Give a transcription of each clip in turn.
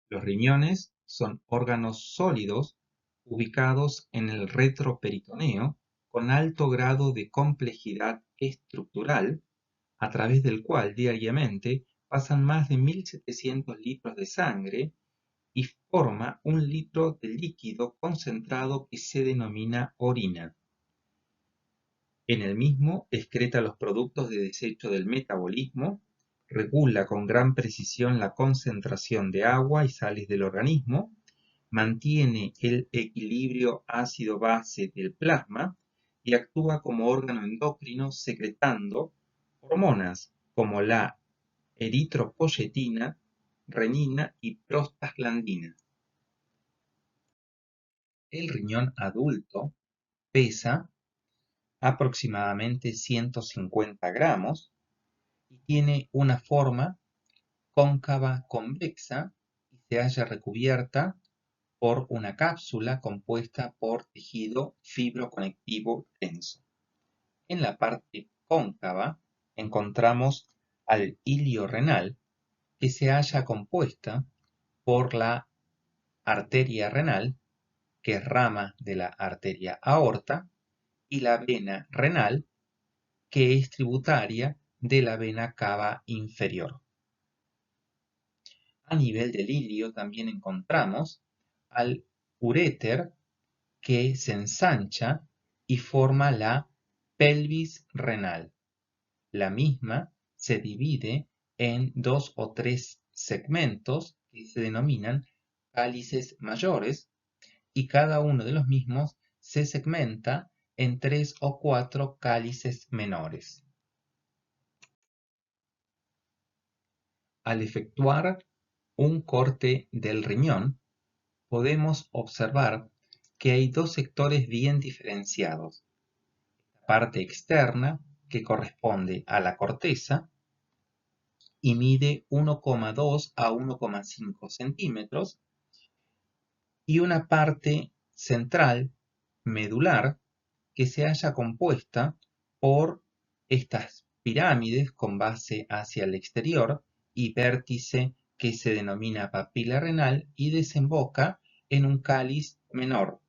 Los riñones son órganos sólidos ubicados en el retroperitoneo con alto grado de complejidad estructural, a través del cual diariamente pasan más de 1.700 litros de sangre y forma un litro de líquido concentrado que se denomina orina. En el mismo excreta los productos de desecho del metabolismo, regula con gran precisión la concentración de agua y sales del organismo, mantiene el equilibrio ácido-base del plasma y actúa como órgano endocrino secretando hormonas como la eritropoyetina, renina y prostaglandina. El riñón adulto pesa aproximadamente 150 gramos y tiene una forma cóncava convexa y se halla recubierta por una cápsula compuesta por tejido fibroconectivo denso. En la parte cóncava encontramos al hilio renal, que se halla compuesta por la arteria renal, que es rama de la arteria aorta, y la vena renal, que es tributaria de la vena cava inferior. A nivel del hilio también encontramos al uréter, que se ensancha y forma la pelvis renal. La misma se divide en 2 o 3 segmentos que se denominan cálices mayores, y cada uno de los mismos se segmenta en 3 o 4 cálices menores. Al efectuar un corte del riñón, podemos observar que hay dos sectores bien diferenciados. La parte externa, que corresponde a la corteza y mide 1,2 a 1,5 centímetros, y una parte central, medular, que se halla compuesta por estas pirámides con base hacia el exterior y vértice que se denomina papila renal y desemboca en un cáliz menor.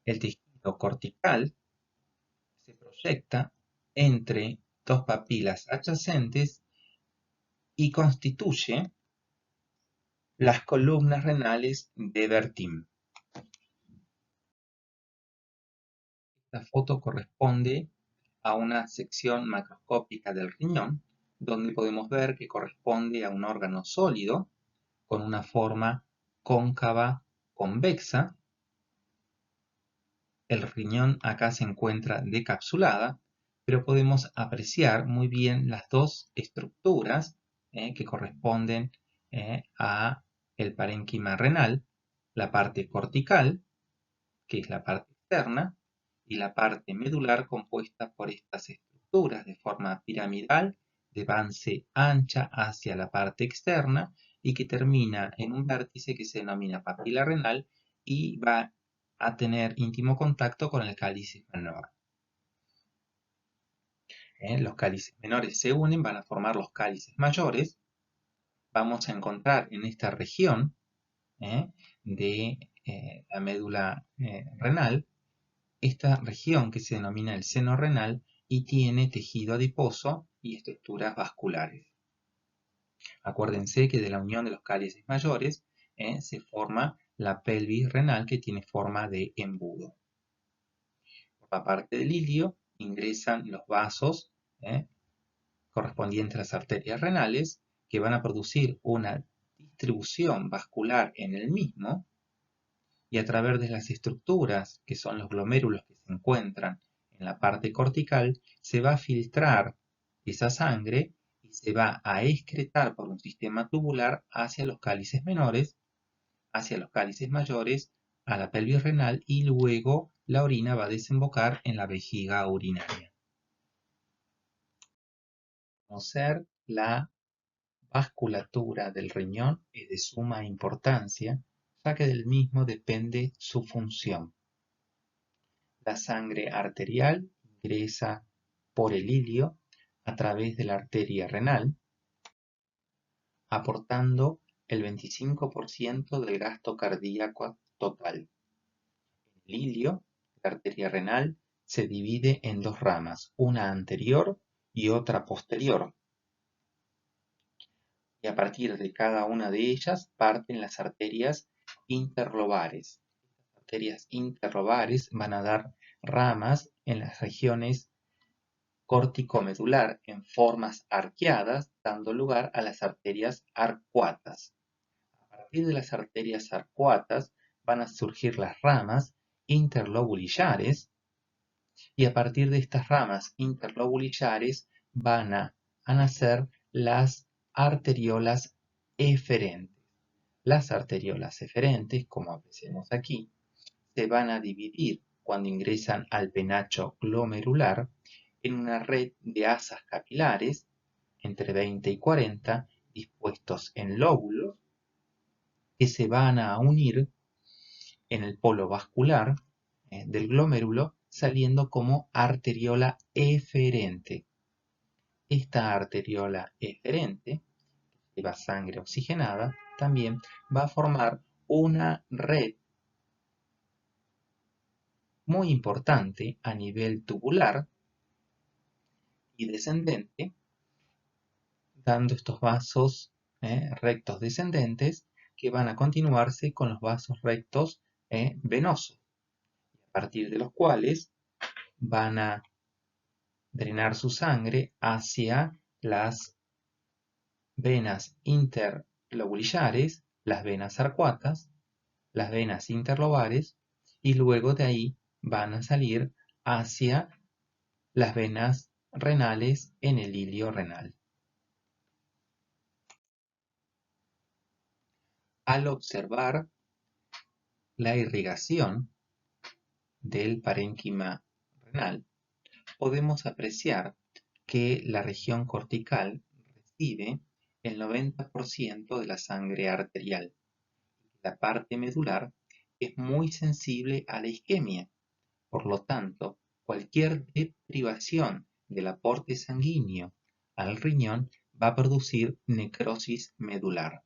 El tejido cortical se proyecta entre dos papilas adyacentes y constituye las columnas renales de Bertin. Esta foto corresponde a una sección macroscópica del riñón, donde podemos ver que corresponde a un órgano sólido con una forma cóncava convexa. El riñón acá se encuentra decapsulada, pero podemos apreciar muy bien las dos estructuras que corresponden a el parénquima renal, la parte cortical, que es la parte externa, y la parte medular, compuesta por estas estructuras de forma piramidal, de base ancha hacia la parte externa y que termina en un vértice que se denomina papila renal y va a tener íntimo contacto con el cáliz menor. Los cálices menores se unen, van a formar los cálices mayores. Vamos a encontrar en esta región de la médula renal, esta región que se denomina el seno renal y tiene tejido adiposo y estructuras vasculares. Acuérdense que de la unión de los cálices mayores se forma la pelvis renal, que tiene forma de embudo. Por la parte del ilio ingresan los vasos correspondientes a las arterias renales, que van a producir una distribución vascular en el mismo, y a través de las estructuras, que son los glomérulos que se encuentran en la parte cortical, se va a filtrar esa sangre y se va a excretar por un sistema tubular hacia los cálices menores, hacia los cálices mayores, a la pelvis renal, y luego la orina va a desembocar en la vejiga urinaria. Conocer la vasculatura del riñón es de suma importancia, ya que del mismo depende su función. La sangre arterial ingresa por el ilio a través de la arteria renal, aportando el 25% del gasto cardíaco total. El ilio, la arteria renal, se divide en dos ramas, una anterior y otra posterior. Y a partir de cada una de ellas parten las arterias interlobares. Las arterias interlobares van a dar ramas en las regiones córtico-medular en formas arqueadas, dando lugar a las arterias arcuatas. A partir de las arterias arcuatas van a surgir las ramas interlobulillares, y a partir de estas ramas interlobulillares van a nacer las arteriolas eferentes. Las arteriolas eferentes, como apreciamos aquí, se van a dividir cuando ingresan al penacho glomerular en una red de asas capilares entre 20 y 40 dispuestos en lóbulos que se van a unir en el polo vascular del glomérulo, saliendo como arteriola eferente. Esta arteriola eferente, que lleva sangre oxigenada, también va a formar una red muy importante a nivel tubular y descendente, dando estos vasos rectos descendentes que van a continuarse con los vasos rectos venosos, a partir de los cuales van a drenar su sangre hacia las venas interlobulillares, las venas arcuatas, las venas interlobares, y luego de ahí van a salir hacia las venas renales en el ilio renal. Al observar la irrigación del parénquima renal, podemos apreciar que la región cortical recibe el 90% de la sangre arterial. La parte medular es muy sensible a la isquemia, por lo tanto, cualquier deprivación del aporte sanguíneo al riñón va a producir necrosis medular.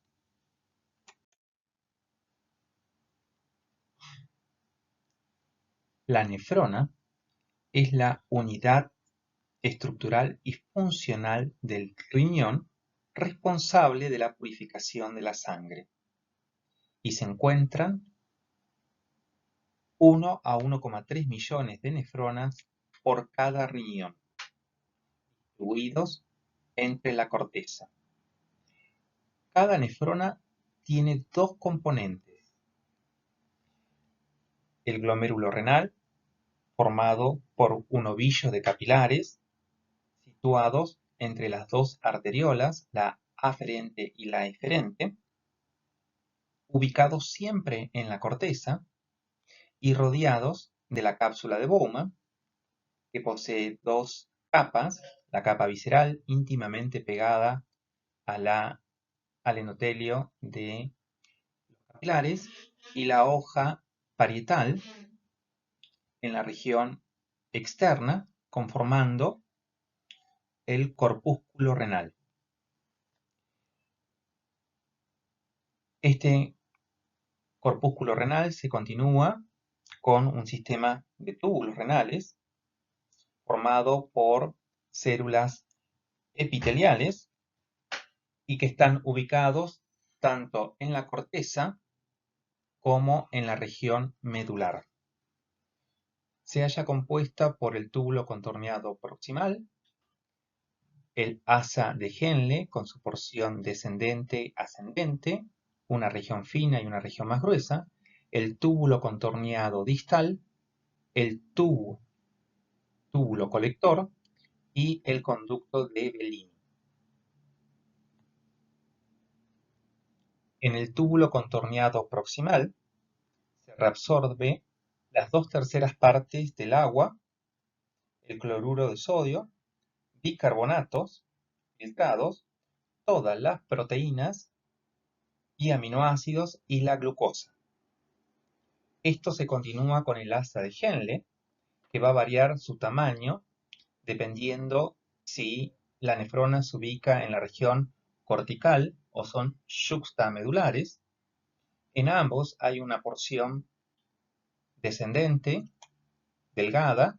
La nefrona es la unidad estructural y funcional del riñón responsable de la purificación de la sangre, y se encuentran 1 a 1,3 millones de nefronas por cada riñón, distribuidos entre la corteza. Cada nefrona tiene dos componentes: el glomérulo renal, formado por un ovillo de capilares situados entre las dos arteriolas, la aferente y la eferente, ubicados siempre en la corteza y rodeados de la cápsula de Bowman, que posee dos capas: la capa visceral, íntimamente pegada al endotelio de los capilares, y la hoja parietal en la región externa, conformando el corpúsculo renal. Este corpúsculo renal se continúa con un sistema de túbulos renales formado por células epiteliales y que están ubicados tanto en la corteza como en la región medular. Se halla compuesta por el túbulo contorneado proximal, el asa de Henle con su porción descendente-ascendente, una región fina y una región más gruesa, el túbulo contorneado distal, el túbulo colector y el conducto de Bellini. En el túbulo contorneado proximal se reabsorbe las 2/3 partes del agua, el cloruro de sodio, bicarbonatos filtrados, todas las proteínas y aminoácidos y la glucosa. Esto se continúa con el asa de Henle, que va a variar su tamaño dependiendo si la nefrona se ubica en la región cortical o son yuxtamedulares. En ambos hay una porción descendente, delgada,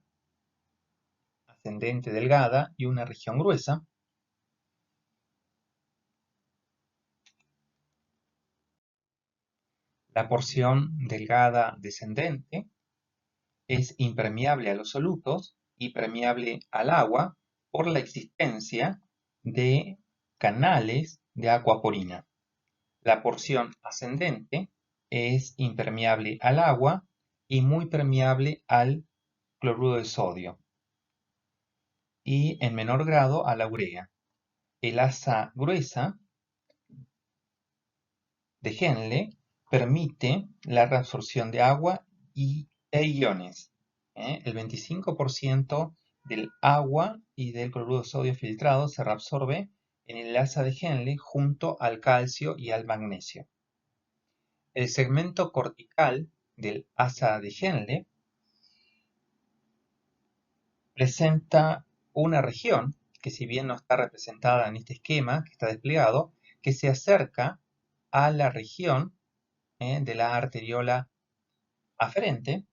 ascendente, delgada y una región gruesa. La porción delgada descendente es impermeable a los solutos y permeable al agua por la existencia de canales de aquaporina. La porción ascendente es impermeable al agua y muy permeable al cloruro de sodio y en menor grado a la urea. El asa gruesa de Henle permite la reabsorción de agua e iones. El 25% del agua y del cloruro de sodio filtrado se reabsorbe en el asa de Henle junto al calcio y al magnesio. El segmento cortical del asa de Henle presenta una región que, si bien no está representada en este esquema que está desplegado, que se acerca a la región de la arteriola aferente,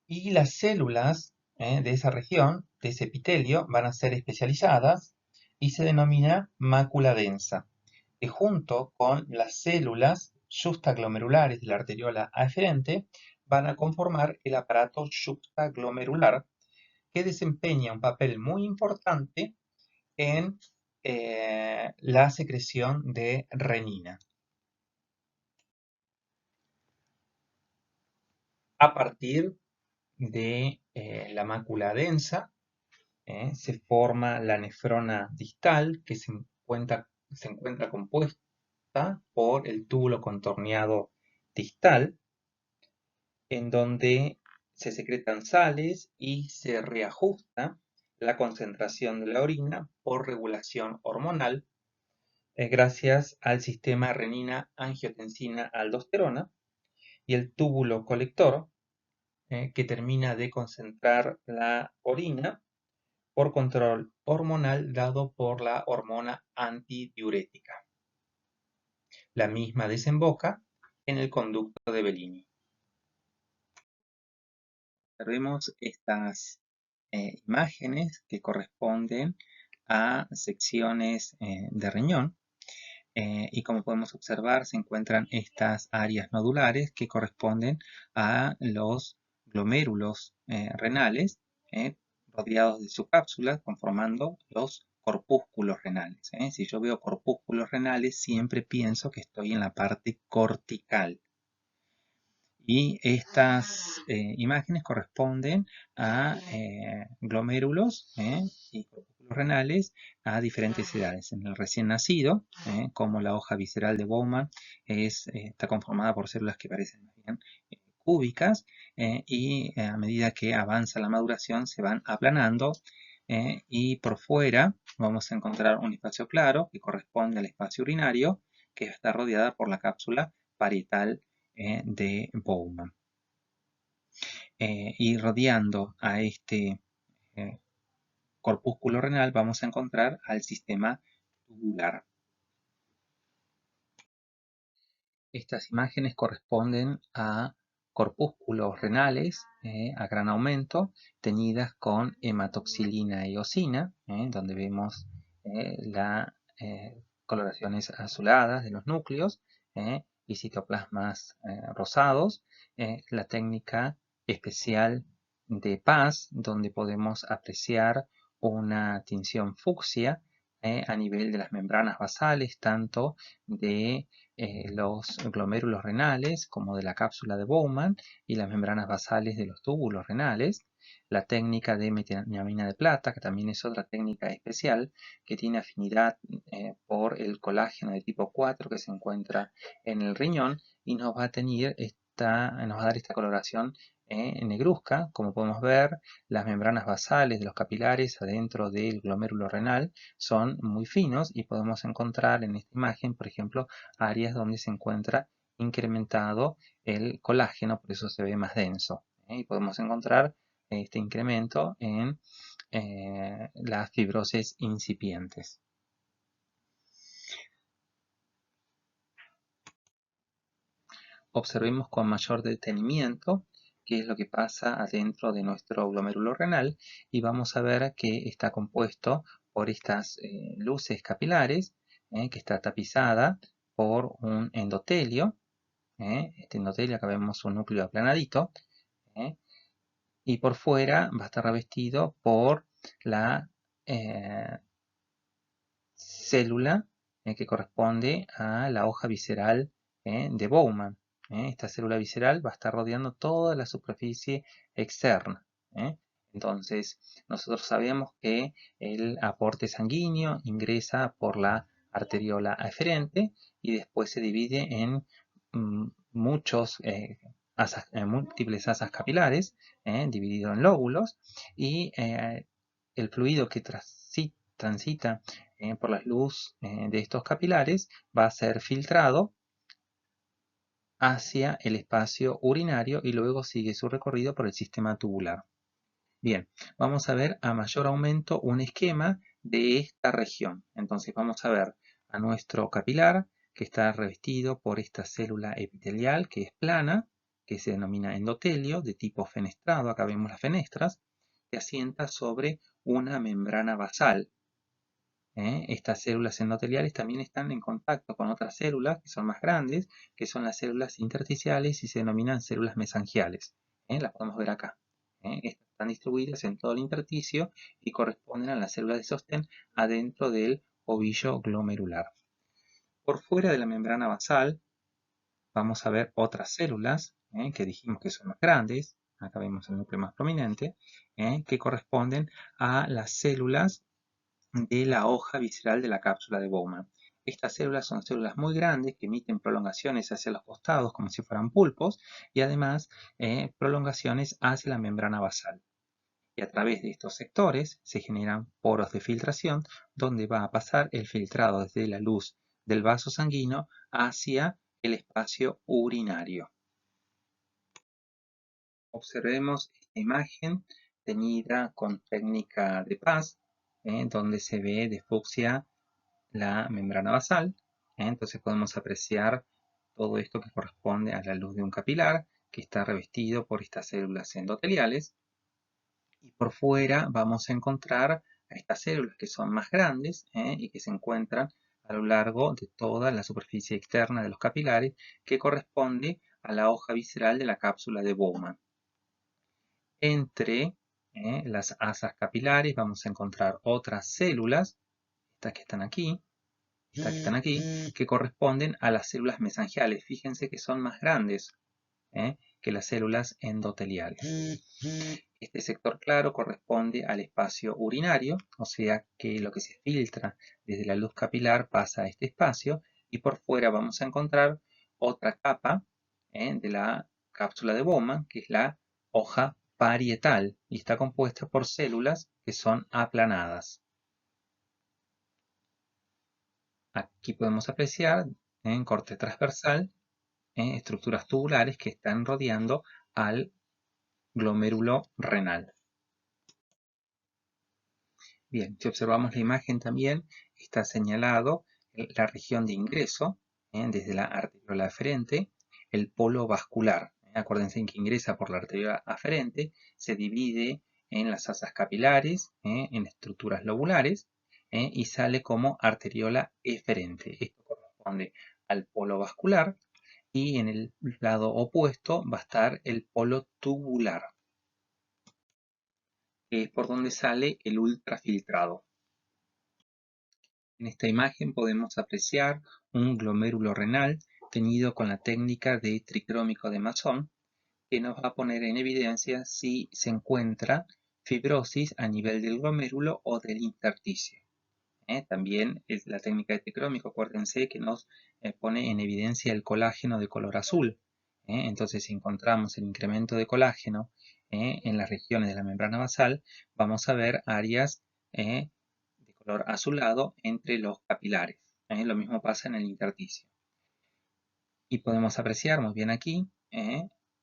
y las células de esa región, de ese epitelio, van a ser especializadas y se denomina mácula densa, que junto con las células yuxtaglomerulares de la arteriola aferente van a conformar el aparato yuxtaglomerular, que desempeña un papel muy importante en la secreción de renina. A partir de la mácula densa se forma la nefrona distal, que se encuentra compuesta por el túbulo contorneado distal, en donde se secretan sales y se reajusta la concentración de la orina por regulación hormonal, gracias al sistema renina-angiotensina-aldosterona, y el túbulo colector, que termina de concentrar la orina por control hormonal dado por la hormona antidiurética. La misma desemboca en el conducto de Bellini. Observemos estas imágenes que corresponden a secciones de riñón. Y como podemos observar, se encuentran estas áreas nodulares que corresponden a los glomérulos renales, rodeados de su cápsula, conformando los corpúsculos renales. Si yo veo corpúsculos renales, siempre pienso que estoy en la parte cortical. Y estas imágenes corresponden a glomérulos y corpúsculos renales a diferentes edades. En el recién nacido, como la hoja visceral de Bowman está conformada por células que parecen más bien cúbicas, y a medida que avanza la maduración se van aplanando, y por fuera vamos a encontrar un espacio claro que corresponde al espacio urinario, que está rodeada por la cápsula parietal de Bowman. Y rodeando a este corpúsculo renal vamos a encontrar al sistema tubular. Estas imágenes corresponden a corpúsculos renales a gran aumento, tenidas con hematoxilina y eosina, donde vemos las coloraciones azuladas de los núcleos y citoplasmas rosados. La técnica especial de Paz, donde podemos apreciar una tinción fucsia a nivel de las membranas basales, tanto de los glomérulos renales como de la cápsula de Bowman y las membranas basales de los túbulos renales. La técnica de metionamina de plata, que también es otra técnica especial que tiene afinidad por el colágeno de tipo 4 que se encuentra en el riñón y nos va a dar esta coloración negruzca. Como podemos ver, las membranas basales de los capilares adentro del glomérulo renal son muy finos y podemos encontrar en esta imagen, por ejemplo, áreas donde se encuentra incrementado el colágeno, por eso se ve más denso. Y podemos encontrar este incremento en las fibrosis incipientes. observemos con mayor detenimiento qué es lo que pasa adentro de nuestro glomérulo renal y vamos a ver que está compuesto por estas luces capilares, que está tapizada por un endotelio. Este endotelio, acá vemos un núcleo aplanadito, ¿eh? Y por fuera va a estar revestido por la célula que corresponde a la hoja visceral de Bowman. Esta célula visceral va a estar rodeando toda la superficie externa. Entonces, nosotros sabemos que el aporte sanguíneo ingresa por la arteriola aferente y después se divide en múltiples asas capilares, dividido en lóbulos, y el fluido que transita por la luz de estos capilares va a ser filtrado hacia el espacio urinario y luego sigue su recorrido por el sistema tubular. Bien, vamos a ver a mayor aumento un esquema de esta región. Entonces vamos a ver a nuestro capilar que está revestido por esta célula epitelial que es plana, que se denomina endotelio de tipo fenestrado. Acá vemos las fenestras, que asienta sobre una membrana basal. Estas células endoteliales también están en contacto con otras células que son más grandes, que son las células intersticiales y se denominan células mesangiales. Las podemos ver acá. Estas están distribuidas en todo el intersticio y corresponden a las células de sostén adentro del ovillo glomerular. Por fuera de la membrana basal vamos a ver otras células que dijimos que son más grandes. Acá vemos el núcleo más prominente, que corresponden a las células de la hoja visceral de la cápsula de Bowman. Estas células son células muy grandes que emiten prolongaciones hacia los costados como si fueran pulpos y además prolongaciones hacia la membrana basal. Y a través de estos sectores se generan poros de filtración donde va a pasar el filtrado desde la luz del vaso sanguíneo hacia el espacio urinario. Observemos esta imagen tenida con técnica de Paz, donde se ve de fucsia la membrana basal. Entonces podemos apreciar todo esto que corresponde a la luz de un capilar que está revestido por estas células endoteliales. Y por fuera vamos a encontrar a estas células que son más grandes y que se encuentran a lo largo de toda la superficie externa de los capilares, que corresponde a la hoja visceral de la cápsula de Bowman. Entre las asas capilares vamos a encontrar otras células, estas que están aquí, que corresponden a las células mesangiales. Fíjense que son más grandes que las células endoteliales. Este sector claro corresponde al espacio urinario, o sea que lo que se filtra desde la luz capilar pasa a este espacio, y por fuera vamos a encontrar otra capa de la cápsula de Bowman, que es la hoja parietal, y está compuesta por células que son aplanadas. Aquí podemos apreciar en corte transversal estructuras tubulares que están rodeando al glomérulo renal. Bien, si observamos la imagen también está señalado la región de ingreso, desde la arteriola aferente, el polo vascular. Acuérdense que ingresa por la arteriola aferente, se divide en las asas capilares, en estructuras lobulares, y sale como arteriola eferente. Esto corresponde al polo vascular y en el lado opuesto va a estar el polo tubular, que es por donde sale el ultrafiltrado. En esta imagen podemos apreciar un glomérulo renal tenido con la técnica de tricrómico de Masson, que nos va a poner en evidencia si se encuentra fibrosis a nivel del glomérulo o del intersticio. También es la técnica de tricrómico, acuérdense que nos pone en evidencia el colágeno de color azul. Entonces, si encontramos el incremento de colágeno en las regiones de la membrana basal, vamos a ver áreas de color azulado entre los capilares. Lo mismo pasa en el intersticio. Y podemos apreciar muy bien aquí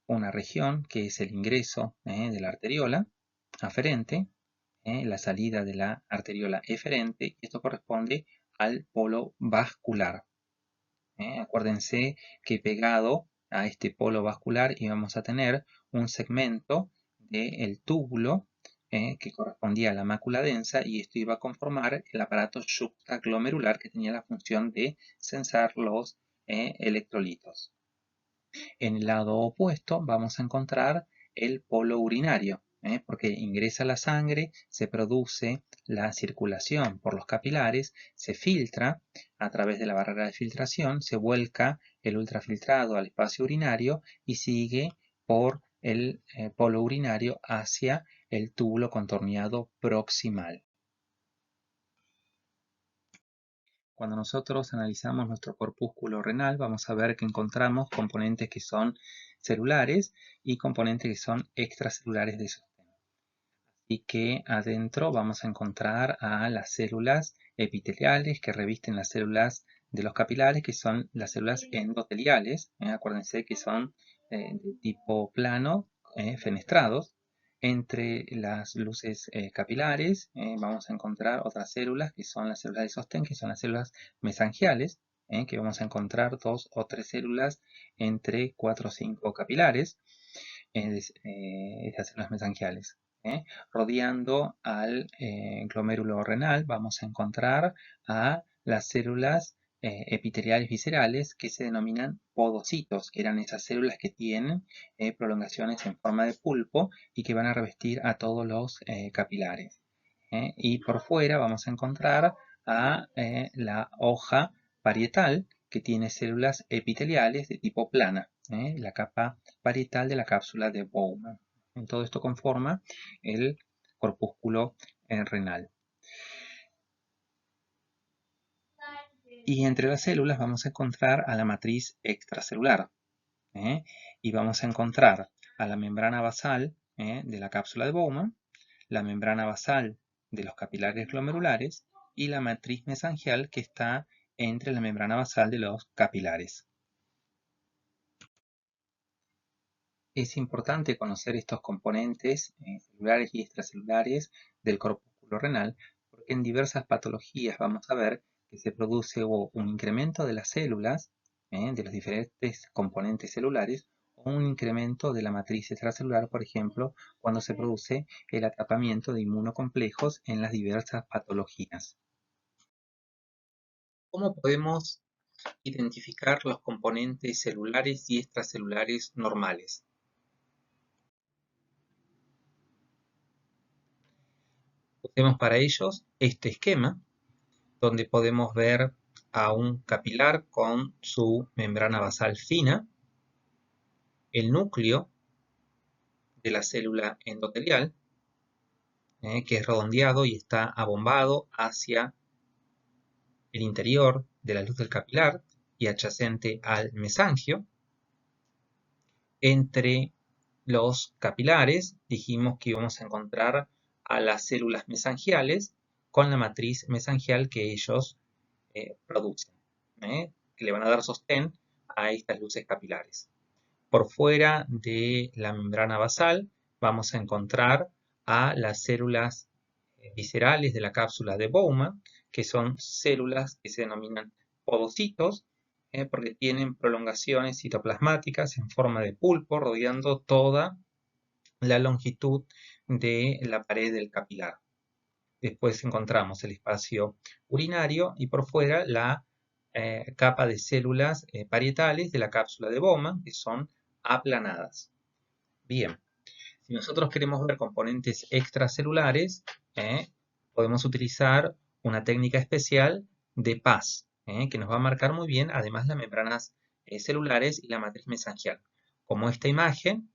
una región que es el ingreso de la arteriola aferente, la salida de la arteriola eferente, y esto corresponde al polo vascular. Acuérdense que pegado a este polo vascular y vamos a tener un segmento del túbulo que correspondía a la mácula densa, y esto iba a conformar el aparato juxtaglomerular que tenía la función de censar los electrolitos. En el lado opuesto vamos a encontrar el polo urinario, porque ingresa la sangre, se produce la circulación por los capilares, se filtra a través de la barrera de filtración, se vuelca el ultrafiltrado al espacio urinario y sigue por el polo urinario hacia el túbulo contorneado proximal. Cuando nosotros analizamos nuestro corpúsculo renal, vamos a ver que encontramos componentes que son celulares y componentes que son extracelulares de sostén. Y que adentro vamos a encontrar a las células epiteliales que revisten las células de los capilares, que son las células endoteliales. Acuérdense que son de tipo plano, fenestrados. Entre las luces capilares vamos a encontrar otras células que son las células de sostén, que son las células mesangiales, que vamos a encontrar 2 o 3 células entre 4 o 5 capilares, estas células mesangiales. Rodeando al glomérulo renal vamos a encontrar a las células epiteliales viscerales que se denominan podocitos, que eran esas células que tienen prolongaciones en forma de pulpo y que van a revestir a todos los capilares. Y por fuera vamos a encontrar a la hoja parietal, que tiene células epiteliales de tipo plana, la capa parietal de la cápsula de Bowman. Todo esto conforma el corpúsculo renal. Y entre las células vamos a encontrar a la matriz extracelular. Y vamos a encontrar a la membrana basal de la cápsula de Bowman, la membrana basal de los capilares glomerulares y la matriz mesangial que está entre la membrana basal de los capilares. Es importante conocer estos componentes celulares y extracelulares del corpúsculo renal, porque en diversas patologías vamos a ver que se produce un incremento de las células, de los diferentes componentes celulares, o un incremento de la matriz extracelular, por ejemplo, cuando se produce el atrapamiento de inmunocomplejos en las diversas patologías. ¿Cómo podemos identificar los componentes celulares y extracelulares normales? Usemos para ellos este esquema, donde podemos ver a un capilar con su membrana basal fina, el núcleo de la célula endotelial, que es redondeado y está abombado hacia el interior de la luz del capilar y adyacente al mesangio. Entre los capilares dijimos que íbamos a encontrar a las células mesangiales con la matriz mesangial que ellos producen, que le van a dar sostén a estas luces capilares. Por fuera de la membrana basal vamos a encontrar a las células viscerales de la cápsula de Bowman, que son células que se denominan podocitos, porque tienen prolongaciones citoplasmáticas en forma de pulpo rodeando toda la longitud de la pared del capilar. Después encontramos el espacio urinario y por fuera la capa de células parietales de la cápsula de Bowman, que son aplanadas. Bien, si nosotros queremos ver componentes extracelulares, podemos utilizar una técnica especial de PAS, que nos va a marcar muy bien, además, las membranas celulares y la matriz mesangial, como esta imagen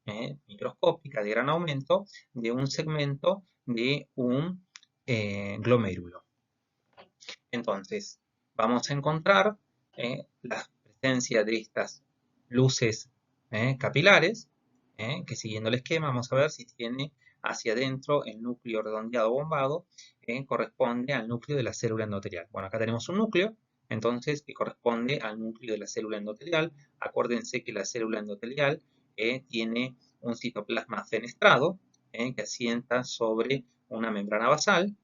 microscópica de gran aumento de un segmento de un glomérulo. Entonces, vamos a encontrar la presencia de estas luces capilares, que siguiendo el esquema vamos a ver si tiene hacia adentro el núcleo redondeado bombado, corresponde al núcleo de la célula endotelial. Bueno, acá tenemos un núcleo, entonces, que corresponde al núcleo de la célula endotelial. Acuérdense que la célula endotelial tiene un citoplasma fenestrado, que asienta sobre una membrana basal.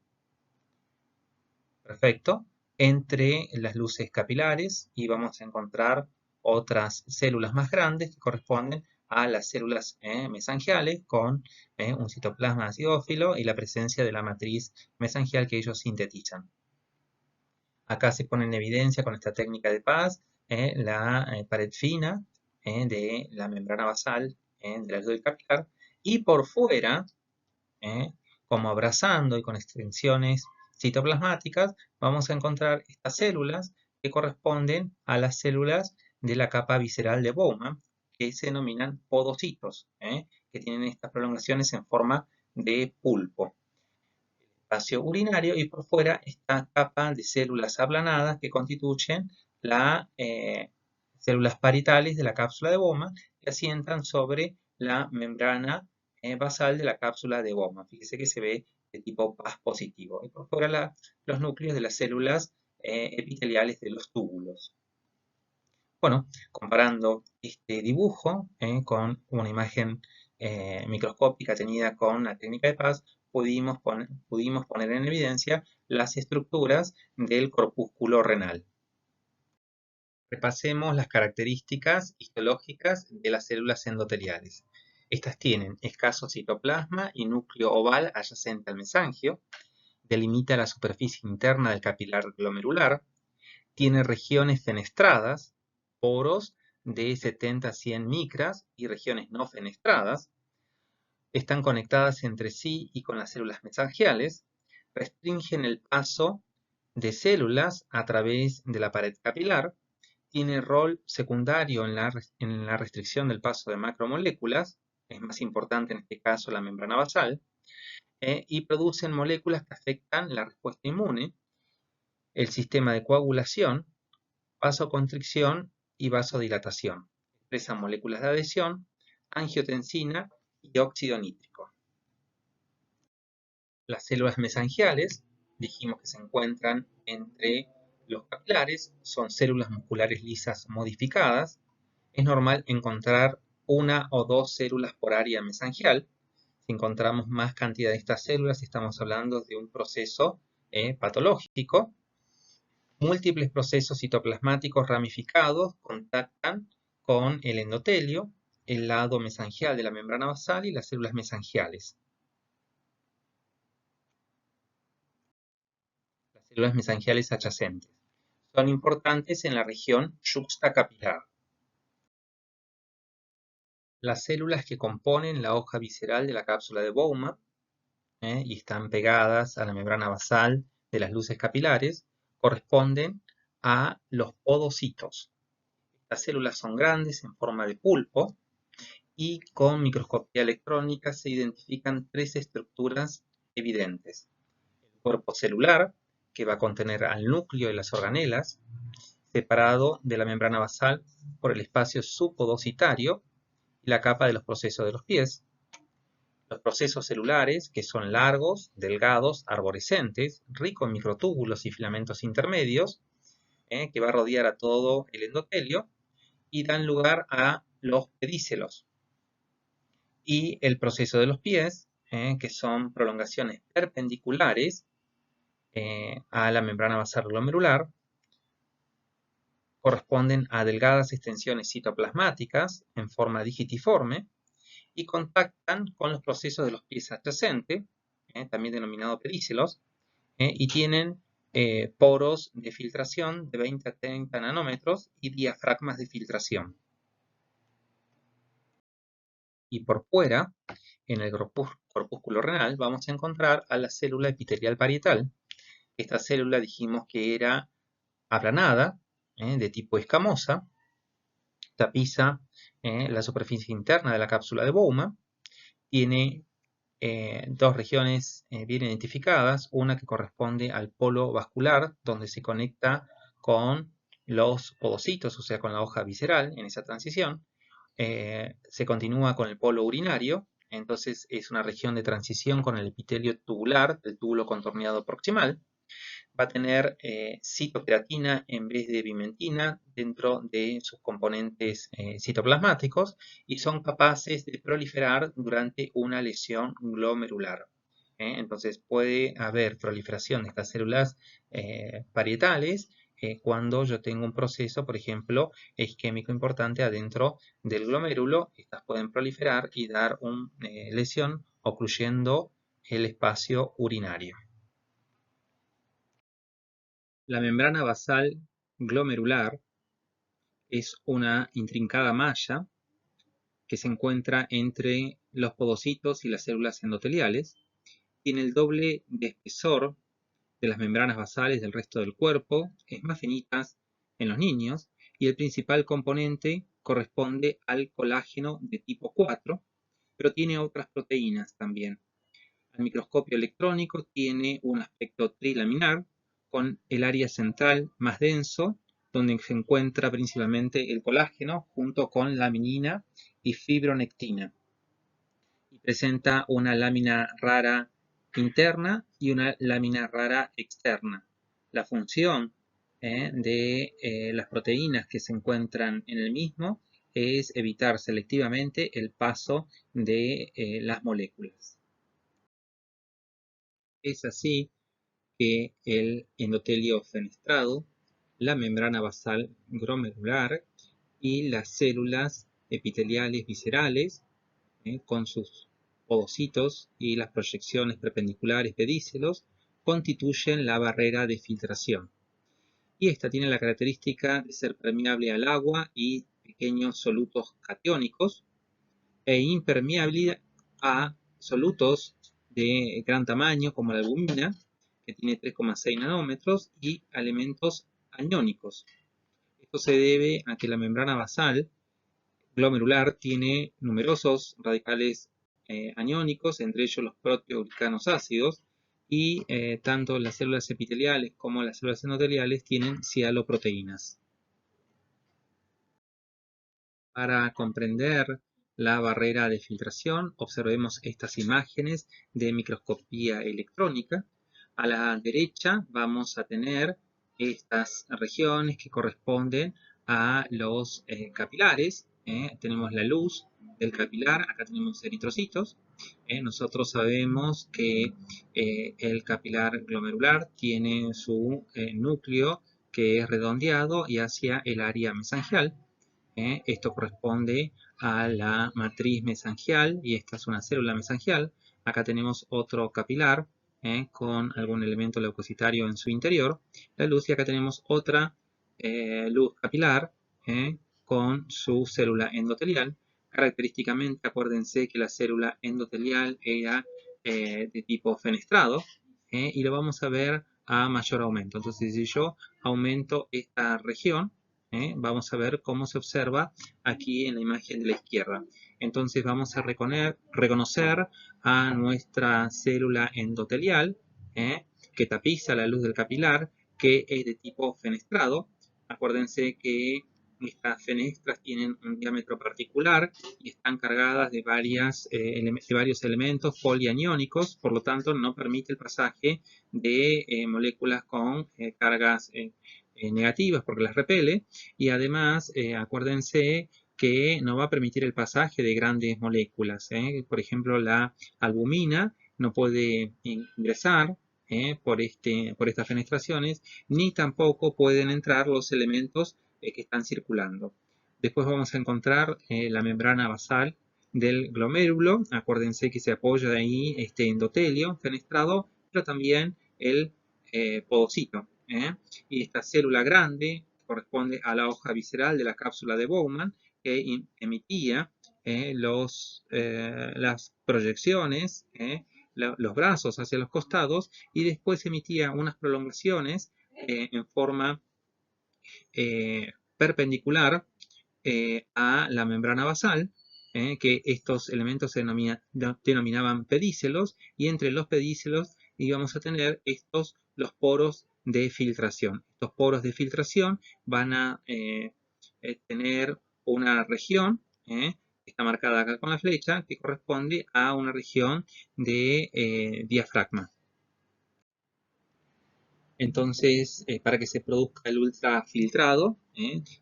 Perfecto. Entre las luces capilares y vamos a encontrar otras células más grandes que corresponden a las células mesangiales con un citoplasma acidófilo y la presencia de la matriz mesangial que ellos sintetizan. Acá se pone en evidencia con esta técnica de Paz la pared fina de la membrana basal del alveolo capilar, y por fuera, como abrazando y con extensiones citoplasmáticas, vamos a encontrar estas células que corresponden a las células de la capa visceral de Bowman, que se denominan podocitos, que tienen estas prolongaciones en forma de pulpo. Espacio urinario, y por fuera esta capa de células aplanadas que constituyen las células parietales de la cápsula de Bowman, que asientan sobre la membrana basal de la cápsula de Bowman. Fíjese que se ve de tipo Paz positivo. Y por fuera los núcleos de las células epiteliales de los túbulos. Bueno, comparando este dibujo con una imagen microscópica tenida con la técnica de Paz, pudimos poner en evidencia las estructuras del corpúsculo renal. Repasemos las características histológicas de las células endoteliales. Estas tienen escaso citoplasma y núcleo oval adyacente al mesangio, delimita la superficie interna del capilar glomerular, tiene regiones fenestradas, poros de 70 a 100 micras y regiones no fenestradas, están conectadas entre sí y con las células mesangiales, restringen el paso de células a través de la pared capilar, tiene rol secundario en la restricción del paso de macromoléculas, es más importante en este caso la membrana basal, y producen moléculas que afectan la respuesta inmune, el sistema de coagulación, vasoconstricción y vasodilatación. Expresan moléculas de adhesión, angiotensina y óxido nítrico. Las células mesangiales, dijimos que se encuentran entre los capilares, son células musculares lisas modificadas. Es normal encontrar una o dos células por área mesangial. Si encontramos más cantidad de estas células, estamos hablando de un proceso patológico. Múltiples procesos citoplasmáticos ramificados contactan con el endotelio, el lado mesangial de la membrana basal y las células mesangiales. Las células mesangiales adyacentes son importantes en la región yuxtacapilar. Las células que componen la hoja visceral de la cápsula de Bowman y están pegadas a la membrana basal de las luces capilares corresponden a los podocitos. Las células son grandes, en forma de pulpo, y con microscopía electrónica se identifican tres estructuras evidentes. El cuerpo celular, que va a contener al núcleo y las organelas, separado de la membrana basal por el espacio subpodocitario y la capa de los procesos de los pies. Los procesos celulares, que son largos, delgados, arborescentes, ricos en microtúbulos y filamentos intermedios, que va a rodear a todo el endotelio, y dan lugar a los pedícelos. Y el proceso de los pies, que son prolongaciones perpendiculares a la membrana basal glomerular, corresponden a delgadas extensiones citoplasmáticas en forma digitiforme y contactan con los procesos de los pies adyacentes, también denominados pedícelos, y tienen poros de filtración de 20 a 30 nanómetros y diafragmas de filtración. Y por fuera, en el corpúsculo renal, vamos a encontrar a la célula epitelial parietal. Esta célula dijimos que era aplanada, de tipo escamosa, tapiza la superficie interna de la cápsula de Bowman, tiene dos regiones bien identificadas, una que corresponde al polo vascular, donde se conecta con los podocitos, o sea, con la hoja visceral en esa transición. Se continúa con el polo urinario, entonces es una región de transición con el epitelio tubular, del túbulo contorneado proximal. Va a tener citocreatina en vez de bimentina dentro de sus componentes citoplasmáticos y son capaces de proliferar durante una lesión glomerular. Entonces puede haber proliferación de estas células parietales cuando yo tengo un proceso, por ejemplo, isquémico importante adentro del glomérulo. Estas pueden proliferar y dar una lesión ocluyendo el espacio urinario. La membrana basal glomerular es una intrincada malla que se encuentra entre los podocitos y las células endoteliales. Tiene el doble de espesor de las membranas basales del resto del cuerpo, es más finita en los niños, y el principal componente corresponde al colágeno de tipo 4, pero tiene otras proteínas también. Al microscopio electrónico tiene un aspecto trilaminar, con el área central más denso, donde se encuentra principalmente el colágeno, junto con laminina y fibronectina. Y presenta una lámina rara interna y una lámina rara externa. La función de las proteínas que se encuentran en el mismo es evitar selectivamente el paso de las moléculas. Es así que el endotelio fenestrado, la membrana basal glomerular y las células epiteliales viscerales, con sus podocitos y las proyecciones perpendiculares pedícelos, constituyen la barrera de filtración. Y esta tiene la característica de ser permeable al agua y pequeños solutos catiónicos e impermeable a solutos de gran tamaño como la albúmina, que tiene 3,6 nanómetros, y a elementos aniónicos. Esto se debe a que la membrana basal glomerular tiene numerosos radicales aniónicos, entre ellos los proteoglicanos ácidos, y tanto las células epiteliales como las células endoteliales tienen cialoproteínas. Para comprender la barrera de filtración, observemos estas imágenes de microscopía electrónica. A la derecha vamos a tener estas regiones que corresponden a los capilares. Tenemos la luz del capilar, acá tenemos eritrocitos. Nosotros sabemos que el capilar glomerular tiene su núcleo que es redondeado y hacia el área mesangial. Esto corresponde a la matriz mesangial y esta es una célula mesangial. Acá tenemos otro capilar con algún elemento leucocitario en su interior, la luz, y acá tenemos otra luz capilar con su célula endotelial. Característicamente, acuérdense que la célula endotelial era de tipo fenestrado y lo vamos a ver a mayor aumento. Entonces, si yo aumento esta región, vamos a ver cómo se observa aquí en la imagen de la izquierda. Entonces vamos a reconocer a nuestra célula endotelial que tapiza la luz del capilar, que es de tipo fenestrado. Acuérdense que estas fenestras tienen un diámetro particular y están cargadas de varios elementos polianiónicos, por lo tanto no permite el pasaje de moléculas con cargas negativas porque las repele, y además acuérdense que no va a permitir el pasaje de grandes moléculas. Por ejemplo, la albumina no puede ingresar por estas fenestraciones, ni tampoco pueden entrar los elementos que están circulando. Después vamos a encontrar la membrana basal del glomérulo. Acuérdense que se apoya de ahí este endotelio fenestrado, pero también el podocito. Y esta célula grande corresponde a la hoja visceral de la cápsula de Bowman, que emitía las proyecciones, los brazos hacia los costados, y después emitía unas prolongaciones en forma perpendicular a la membrana basal, que estos elementos se denominaban pedícelos, y entre los pedícelos íbamos a tener los poros de filtración. Estos poros de filtración van a tener una región, que está marcada acá con la flecha, que corresponde a una región de diafragma. Entonces, para que se produzca el ultrafiltrado,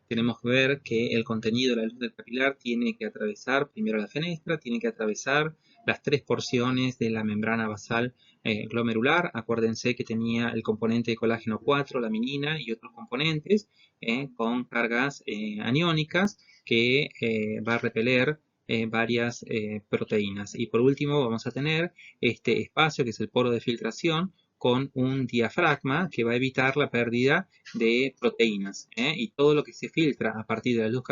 tenemos que ver que el contenido de la luz del capilar tiene que atravesar primero la fenestra, tiene que atravesar las tres porciones de la membrana basal glomerular. Acuérdense que tenía el componente de colágeno 4, laminina y otros componentes con cargas aniónicas que va a repeler varias proteínas. Y por último vamos a tener este espacio que es el poro de filtración con un diafragma que va a evitar la pérdida de proteínas. Y todo lo que se filtra a partir de la luz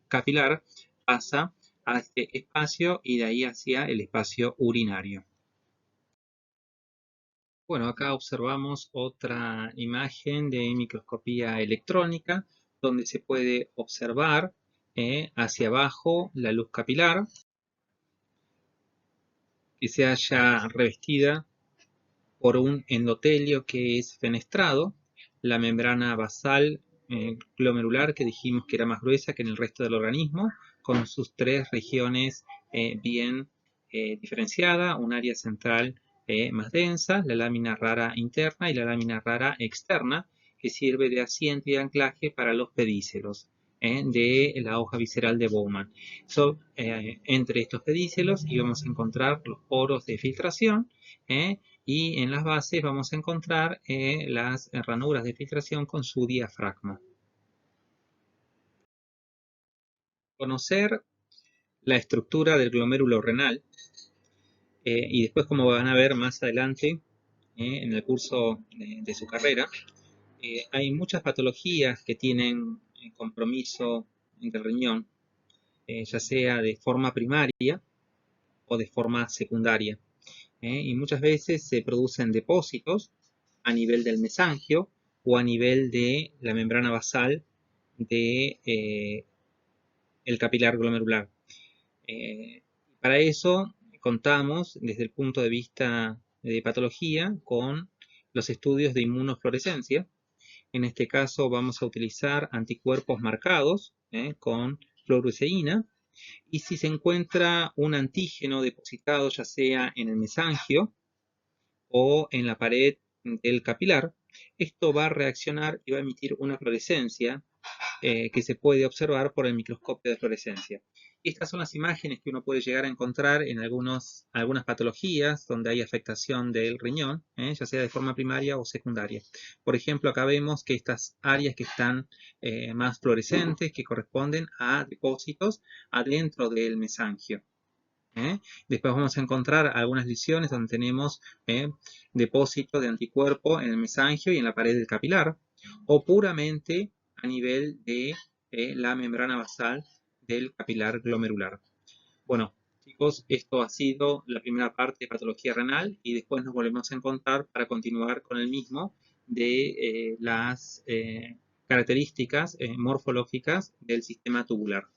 capilar pasa a este espacio y de ahí hacia el espacio urinario. Bueno, acá observamos otra imagen de microscopía electrónica donde se puede observar hacia abajo la luz capilar que se haya revestida por un endotelio que es fenestrado, la membrana basal glomerular que dijimos que era más gruesa que en el resto del organismo, con sus tres regiones bien diferenciadas, un área central más densa, la lámina rara interna y la lámina rara externa, que sirve de asiento y anclaje para los pedícelos de la hoja visceral de Bowman. Entre estos pedícelos íbamos a encontrar los poros de filtración y en las bases vamos a encontrar las ranuras de filtración con su diafragma. Conocer la estructura del glomérulo renal y después, como van a ver más adelante en el curso de su carrera, hay muchas patologías que tienen compromiso del riñón, ya sea de forma primaria o de forma secundaria. Y muchas veces se producen depósitos a nivel del mesangio o a nivel de la membrana basal de el capilar glomerular. Para eso contamos desde el punto de vista de patología con los estudios de inmunofluorescencia. En este caso vamos a utilizar anticuerpos marcados con fluoresceína, y si se encuentra un antígeno depositado ya sea en el mesangio o en la pared del capilar, esto va a reaccionar y va a emitir una fluorescencia que se puede observar por el microscopio de fluorescencia. Y estas son las imágenes que uno puede llegar a encontrar en algunas patologías donde hay afectación del riñón, ya sea de forma primaria o secundaria. Por ejemplo, acá vemos que estas áreas que están más fluorescentes, que corresponden a depósitos adentro del mesangio. Después vamos a encontrar algunas lesiones donde tenemos depósitos de anticuerpo en el mesangio y en la pared del capilar, o puramente a nivel de la membrana basal del capilar glomerular. Bueno, chicos, esto ha sido la primera parte de patología renal y después nos volvemos a encontrar para continuar con el mismo de las características morfológicas del sistema tubular.